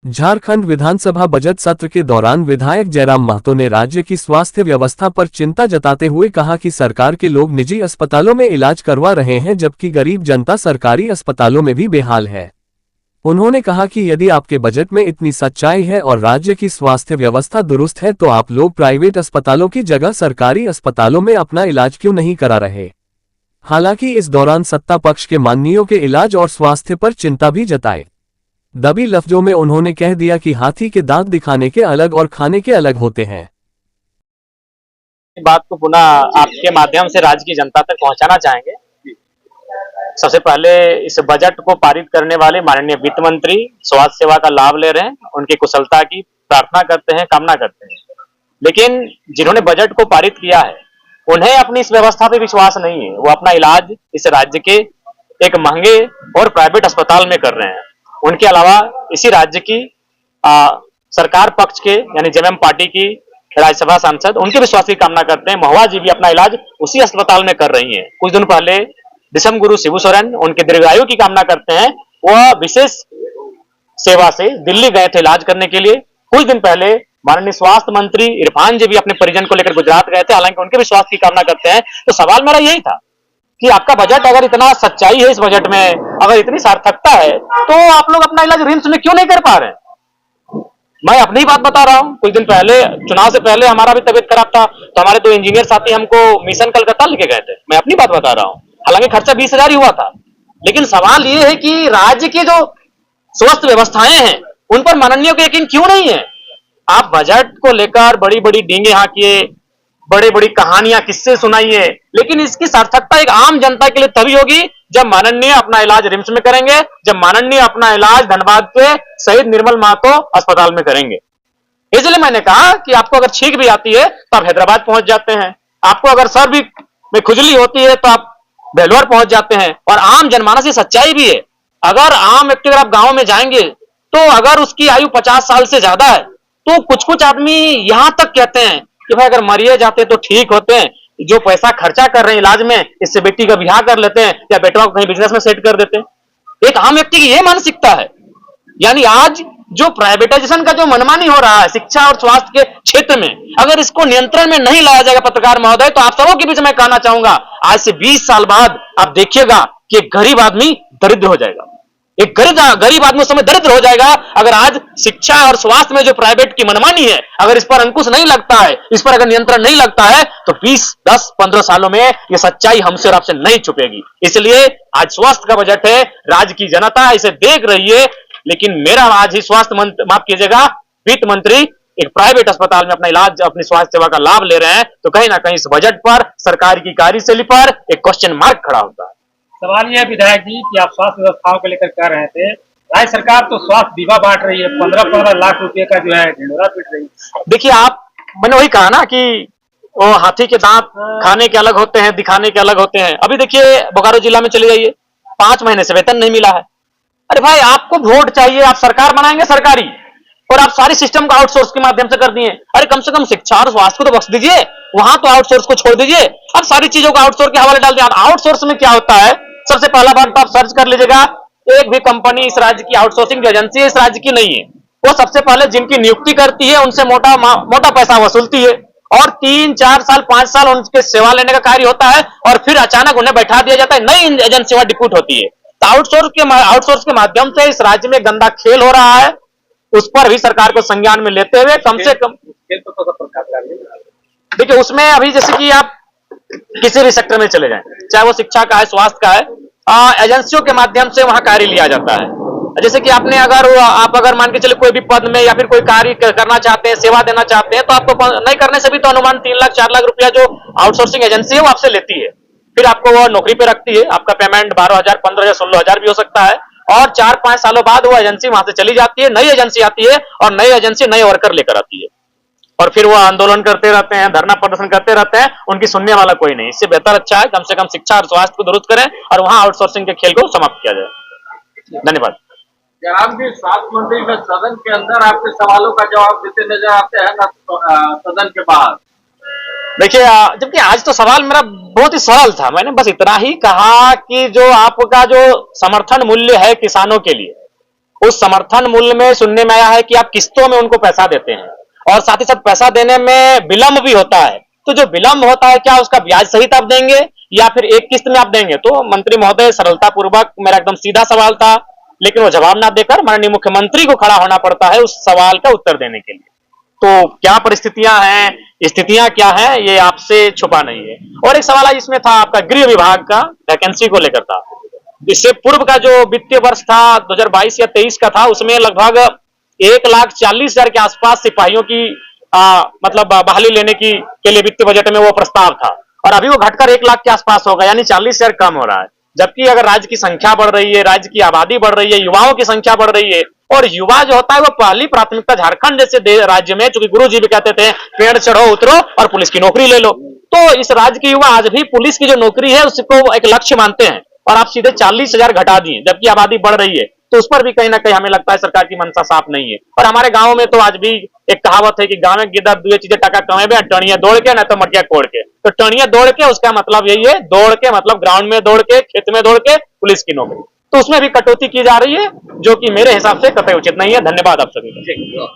झारखंड विधानसभा budget सत्र के दौरान विधायक जयराम महतो ने राज्य की स्वास्थ्य व्यवस्था पर चिंता जताते हुए कहा कि सरकार के लोग निजी अस्पतालों में इलाज करवा रहे हैं जबकि गरीब जनता सरकारी अस्पतालों में भी बेहाल है। उन्होंने कहा कि यदि आपके बजट में इतनी सच्चाई है और राज्य की स्वास्थ्य व्यवस्था दुरुस्त है तो आप लोग प्राइवेट अस्पतालों की जगह सरकारी अस्पतालों में अपना इलाज क्यों नहीं करा रहे। हालांकि इस दौरान सत्ता पक्ष के माननीयों के इलाज और स्वास्थ्य पर चिंता भी जताई। दबी लफ्जों में उन्होंने कह दिया कि हाथी के दांत दिखाने के अलग और खाने के अलग होते हैं। बात को पुनः आपके माध्यम से राज्य की जनता तक पहुंचाना चाहेंगे। सबसे पहले इस बजट को पारित करने वाले माननीय वित्त मंत्री स्वास्थ्य सेवा का लाभ ले रहे हैं, उनकी कुशलता की प्रार्थना करते हैं, कामना करते हैं। लेकिन जिन्होंने बजट को पारित किया है उन्हें अपनी इस व्यवस्था पे विश्वास नहीं है। वो अपना इलाज इस राज्य के एक महंगे और प्राइवेट अस्पताल में कर रहे हैं। उनके अलावा इसी राज्य की सरकार पक्ष के यानी जेएमएम पार्टी की राज्यसभा सांसद उनके विश्वास की कामना करते हैं। महुआ जी भी अपना इलाज उसी अस्पताल में कर रही हैं। कुछ दिन पहले दिसम गुरु शिबू सोरेन उनके दीर्घायु की कामना करते हैं, वह विशेष सेवा से दिल्ली गए थे इलाज करने के लिए। कुछ दिन पहले माननीय स्वास्थ्य मंत्री इरफान जी भी अपने परिजन को लेकर गुजरात गए थे, हालांकि उनके विश्वास की कामना करते हैं। तो सवाल मेरा यही था कि आपका बजट अगर इतना सच्चाई है, इस बजट में अगर इतनी सार्थकता है तो आप लोग अपना इलाज रिम्स में क्यों नहीं कर पा रहे हैं। मैं अपनी ही बात बता रहा हूं। कुछ दिन पहले चुनाव से पहले हमारा भी तबीयत खराब था तो हमारे 2 इंजीनियर साथी हमको मिशन कलकत्ता लेके गए थे। मैं अपनी बात बता रहा हूं, हालांकि खर्चा 20,000 ही हुआ था। लेकिन सवाल ये है कि राज्य की जो स्वास्थ्य व्यवस्थाएं हैं उन पर माननीयों को यकीन क्यों नहीं है। आप बजट को लेकर बड़ी बड़ी डींगे हाँकिए, बड़ी बड़ी कहानियां किससे सुनाइए, लेकिन इसकी सार्थकता एक आम जनता के लिए तभी होगी जब माननीय अपना इलाज रिम्स में करेंगे, जब माननीय अपना इलाज धनबाद के शहीद निर्मल महतो अस्पताल में करेंगे। इसलिए मैंने कहा कि आपको अगर छींक भी आती है तो आप हैदराबाद पहुंच जाते हैं, आपको अगर सर भी में खुजली होती है तो आप बेलवर पहुंच जाते हैं। और आम जनमानस की सच्चाई भी है, अगर आम व्यक्ति अगर आप गांव में जाएंगे तो अगर उसकी आयु 50 साल से ज्यादा है तो कुछ आदमी यहां तक कहते हैं कि भाई अगर मरिए जाते तो ठीक होते हैं, जो पैसा खर्चा कर रहे हैं इलाज में इससे बेटी का ब्याह कर लेते हैं या बेटवा को कहीं बिजनेस में सेट कर देते हैं। एक आम व्यक्ति की यह मानसिकता है। यानी आज जो प्राइवेटाइजेशन का जो मनमानी हो रहा है शिक्षा और स्वास्थ्य के क्षेत्र में, अगर इसको नियंत्रण में नहीं लाया जाएगा पत्रकार महोदय, तो आप सबों के बीच में कहना चाहूंगा आज से 20 साल बाद आप देखिएगा कि एक गरीब आदमी दरिद्र हो जाएगा। एक गरीब आदमी उस समय दरिद्र हो जाएगा अगर आज शिक्षा और स्वास्थ्य में जो प्राइवेट की मनमानी है, अगर इस पर अंकुश नहीं लगता है, इस पर अगर नियंत्रण नहीं लगता है तो 20, 10, 15 सालों में ये सच्चाई हमसे और आपसे नहीं छुपेगी। इसलिए आज स्वास्थ्य का बजट है, राज्य की जनता इसे देख रही है। लेकिन मेरा आज ही स्वास्थ्य माफ कीजिएगा वित्त मंत्री एक प्राइवेट अस्पताल में अपना इलाज अपनी स्वास्थ्य सेवा का लाभ ले रहे हैं, तो कहीं ना कहीं इस बजट पर सरकार की कार्यशैली पर एक क्वेश्चन मार्क खड़ा होता है। सवाल यह है विधायक जी कि आप स्वास्थ्य व्यवस्थाओं को लेकर कह रहे थे, राज्य सरकार तो स्वास्थ्य बीमा बांट रही है, 15-15 लाख रुपए का जो है ढिंडोरा पीट रही है। देखिए मैंने वही कहा ना कि वो हाथी के दांत खाने के अलग होते हैं, दिखाने के अलग होते हैं। अभी देखिए बोकारो जिला में चले जाइए, 5 महीने से वेतन नहीं मिला है। अरे भाई आपको वोट चाहिए, आप सरकार बनाएंगे सरकारी, और आप सारी सिस्टम को आउटसोर्स के माध्यम से कर दिए। अरे कम से कम शिक्षा और स्वास्थ्य को तो बख्श दीजिए, वहां तो आउटसोर्स को छोड़ दीजिए। अब सारी चीजों को आउटसोर्स के हवाले डाल दिया। आउटसोर्स में क्या होता है, सबसे पहला बात तो आप सर्च कर लीजिएगा, एक भी कंपनी इस राज्य की आउटसोर्सिंग जो एजेंसी है इस राज्य की नहीं है। वो सबसे पहले जिनकी नियुक्ति करती है उनसे मोटा पैसा वसूलती है और 3, 4 साल, 5 साल उनके सेवा लेने का कार्य होता है और फिर अचानक उन्हें बैठा दिया जाता है, नई एजेंसी वहां डिप्यूट होती है। तो आउटसोर्स के माध्यम से इस राज्य में गंदा खेल हो रहा है, उस पर भी सरकार को संज्ञान में लेते हुए कम से कम देखिए उसमें अभी जैसे कि आप किसी भी सेक्टर में चले जाएं, चाहे वो शिक्षा का है, स्वास्थ्य का है, एजेंसियों के माध्यम से वहां कार्य लिया जाता है। जैसे कि आप अगर मान के चले कोई भी पद में या फिर कोई कार्य करना चाहते हैं, सेवा देना चाहते हैं, तो आपको नहीं करने से भी तो अनुमान 3 लाख 4 लाख रुपया जो आउटसोर्सिंग एजेंसी है वो आपसे लेती है। फिर आपको वो नौकरी पे रखती है, आपका पेमेंट 12,000, 15,000, 16,000 भी हो सकता है और 4-5 सालों बाद वो एजेंसी वहां से चली जाती है, नई एजेंसी आती है और नई एजेंसी नए वर्कर लेकर आती है और फिर वो आंदोलन करते रहते हैं, धरना प्रदर्शन करते रहते हैं, उनकी सुनने वाला कोई नहीं। इससे बेहतर अच्छा है कम से कम शिक्षा और स्वास्थ्य को दुरुस्त करें और वहां आउटसोर्सिंग के खेल को समाप्त किया जाए। धन्यवाद। जनाब जी, स्वास्थ्य मंत्री में सदन के अंदर आपके सवालों का जवाब देते नजर आते हैं ना सदन के बाहर। देखिए जबकि आज तो सवाल मेरा बहुत ही सरल था, मैंने बस इतना ही कहा कि जो आपका जो समर्थन मूल्य है किसानों के लिए उस समर्थन मूल्य में सुनने में आया है कि आप किस्तों में उनको पैसा देते हैं और साथ ही साथ पैसा देने में विलंब भी होता है। तो जो विलंब होता है, क्या उसका ब्याज सहित आप देंगे या फिर एक किस्त में आप देंगे? तो मंत्री महोदय सरलता पूर्वक, मेरा एकदम सीधा सवाल था, लेकिन वो जवाब ना देकर माननीय मुख्यमंत्री को खड़ा होना पड़ता है उस सवाल का उत्तर देने के लिए। तो क्या परिस्थितियां हैं, स्थितियां क्या हैं, ये आपसे छुपा नहीं है। और एक सवाल इसमें था आपका गृह विभाग का वैकेंसी को लेकर था। इससे पूर्व का जो वित्तीय वर्ष था 2022 या 23 का था, उसमें लगभग 1,40,000 के आसपास सिपाहियों की मतलब बहाली लेने के लिए वित्तीय बजट में वो प्रस्ताव था, और अभी वो घटकर 1 लाख के आसपास होगा, यानी 40,000 कम हो रहा है। जबकि अगर राज्य की संख्या बढ़ रही है, राज्य की आबादी बढ़ रही है, युवाओं की संख्या बढ़ रही है, और युवा जो होता है वो पहली प्राथमिकता झारखंड जैसे राज्य में, चूंकि गुरु जी भी कहते थे पेड़ चढ़ो उतरो और पुलिस की नौकरी ले लो, तो इस राज्य के युवा आज भी पुलिस की जो नौकरी है उसको एक लक्ष्य मानते हैं, और आप सीधे 40,000 घटा दिए जबकि आबादी बढ़ रही है। तो उस पर भी कहीं ना कहीं हमें लगता है सरकार की मंशा साफ नहीं है। और हमारे गांव में तो आज भी एक कहावत है कि गांव में गिद्दा दुए चीजें टका कमेबे, टणिया दौड़ के ना तो मटिया कोड़ के। तो टणिया दौड़ के उसका मतलब यही है, दौड़ के मतलब ग्राउंड में दौड़ के, खेत में दौड़ के पुलिस की नौकरी। तो उसमें भी कटौती की जा रही है, जो कि मेरे हिसाब से कतई उचित नहीं है। धन्यवाद आप सभी का।